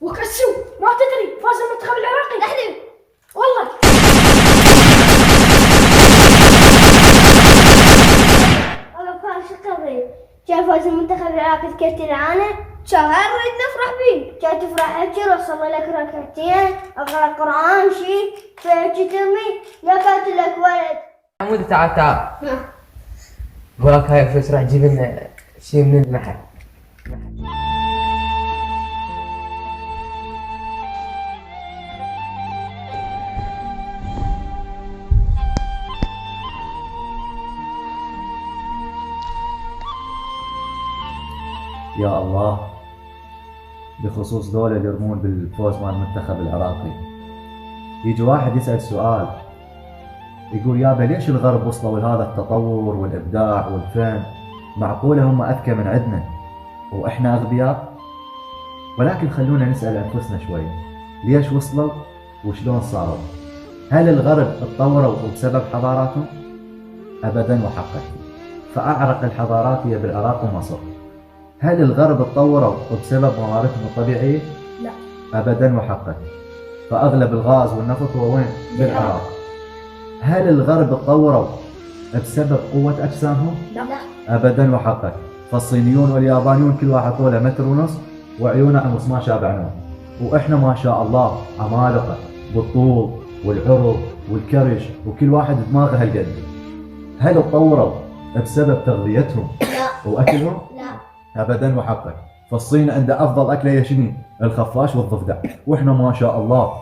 وكسو ما تدري فاز المنتخب العراقي احلف والله. والله كان شكري كيف فاز المنتخب العراقي تكتل معانا كان نريد نفرح بيه كان تفرح اكثر وصلي لك ركعتين اقرا قران شي فيك ترمي يا كانت لك ولد عمود تعال وراك هاي فلوس راح تجيب لنا شيء من المحل. يا الله، بخصوص دول اللي يرمون بالفوز مال المنتخب العراقي، يجي واحد يسأل سؤال يقول يابا ليش الغرب وصلوا لهذا التطور والإبداع والفن؟ معقولة هم أذكى من عندنا وإحنا أغبياء؟ ولكن خلونا نسأل أنفسنا شوي، ليش وصلوا وشلون صاروا؟ هل الغرب اتطوروا بسبب حضاراتهم؟ أبدا وحقا، فأعرق الحضارات هي بالعراق ومصر. هل الغرب اتطوروا بسبب مواردهم الطبيعية؟ لا أبدا وحقا، فأغلب الغاز والنفط هو وين؟ بالعراق. هل الغرب اتطوروا بسبب قوة أجسامهم؟ لا أبدا وحقا، فالصينيون واليابانيون كل واحد طوله متر ونص وعيونه عمص ما شابعنون، وإحنا ما شاء الله عمالقة بالطول والعرض والكرش وكل واحد دماغه هالقد. هل اتطوروا بسبب تغذيتهم لا وأكلهم؟ لا ابدا وحقا، فالصين عنده افضل اكله هي شنو؟ الخفاش والضفدع، واحنا ما شاء الله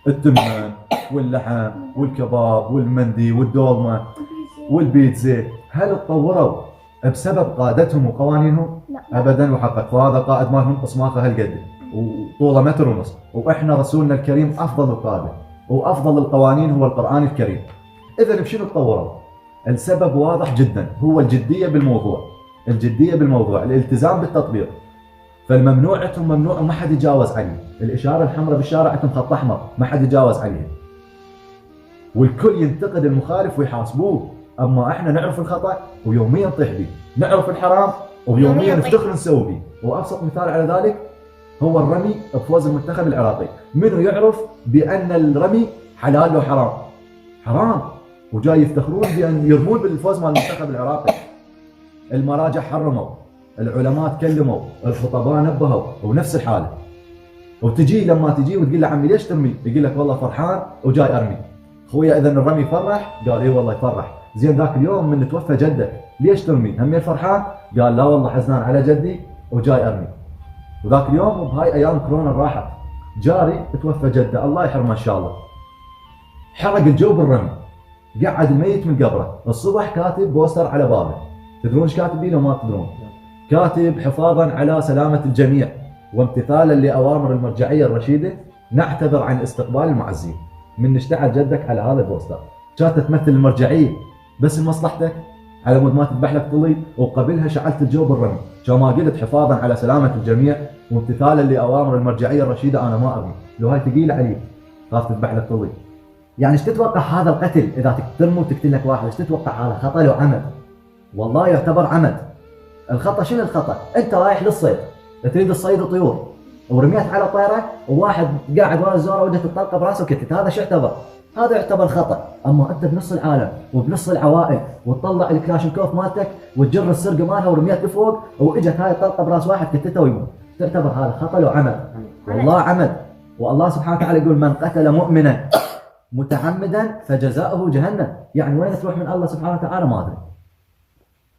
التمن واللحم والكباب والمندي والدولمه والبيتزا. هل اتطوروا بسبب قادتهم وقوانينهم؟ لا. ابدا وحقا، فهذا قائد مالهم قصماخه هالقد وطوله متر ونص، واحنا رسولنا الكريم افضل القاده وافضل القوانين هو القران الكريم. اذا بشنو تطوروا؟ السبب واضح جدا، هو الجديه بالموضوع، الجدية بالموضوع، الالتزام بالتطبيق. فالممنوع عندهم ممنوع وما حد يتجاوز عليه، الإشارة الحمراء بالشارع عندهم خط أحمر ما حد يتجاوز عليه، والكل ينتقد المخالف ويحاسبوه. أما احنا نعرف الخطأ ويوميا نطيح به، نعرف الحرام ويوميا نفتخر نسوي به. وأبسط مثال على ذلك هو الرمي بفوز المنتخب العراقي. منو يعرف بأن الرمي حلال وحرام؟ حرام، وجاي يفتخرون بأن يرمون بالفوز مال المنتخب العراقي. المراجع حرموا، العلماء تكلموا، الخطباء نبهوا، ونفس الحاله. وتجي لما تجي وتقول له عمي ليش ترمي؟ يقول لك والله فرحان وجاي ارمي. خويا اذا الرمي يفرح؟ قال اي والله يفرح. زين ذاك اليوم من توفى جدك ليش ترمي؟ هم فرحان؟ قال لا والله حزنان على جدي وجاي ارمي. وذاك اليوم بهاي ايام كورونا راحت جاري توفى جده الله يحرمه ان شاء الله. حرق الجو بالرمي. قعد الميت من قبره، الصبح كاتب بوستر على بابه. تدرون ايش كاتب بيه لو ما تدرون؟ كاتب حفاظا على سلامة الجميع وامتثالا لأوامر المرجعية الرشيدة نعتذر عن استقبال المعزين. من اشتعل جدك على هذا البوستر، كانت تمثل المرجعية بس لمصلحتك على مود ما تذبح لك طلي، وقبلها شعلت الجو بالرمي، كما قلت حفاظا على سلامة الجميع وامتثالا لأوامر المرجعية الرشيدة أنا ما أرمي، لو هاي ثقيلة عليك خاف تذبح لك طلي. يعني ايش تتوقع هذا القتل اذا ترمي وتقتل لك واحد؟ ايش تتوقع هذا خطأ لو عمد؟ والله يعتبر عمد. الخطأ شنو الخطأ؟ انت رايح للصيد تريد تصيد طيور ورميت على طيرة وواحد قاعد ورا الزوره وجهت الطلقه براسه وكتت، هذا شو يعتبر؟ هذا يعتبر خطأ. اما انت بنص العالم وبنص العوائل وتطلع الكلاشنكوف مالتك وتجر السرقه مالها ورميت لفوق واجت هاي الطلقه براس واحد كتته ويموت، تعتبر هذا خطأ لو عمد؟ والله عمد. والله سبحانه وتعالى يقول من قتل مؤمنا متعمدا فجزاؤه جهنم. يعني وين تروح من الله سبحانه وتعالى ما ادري.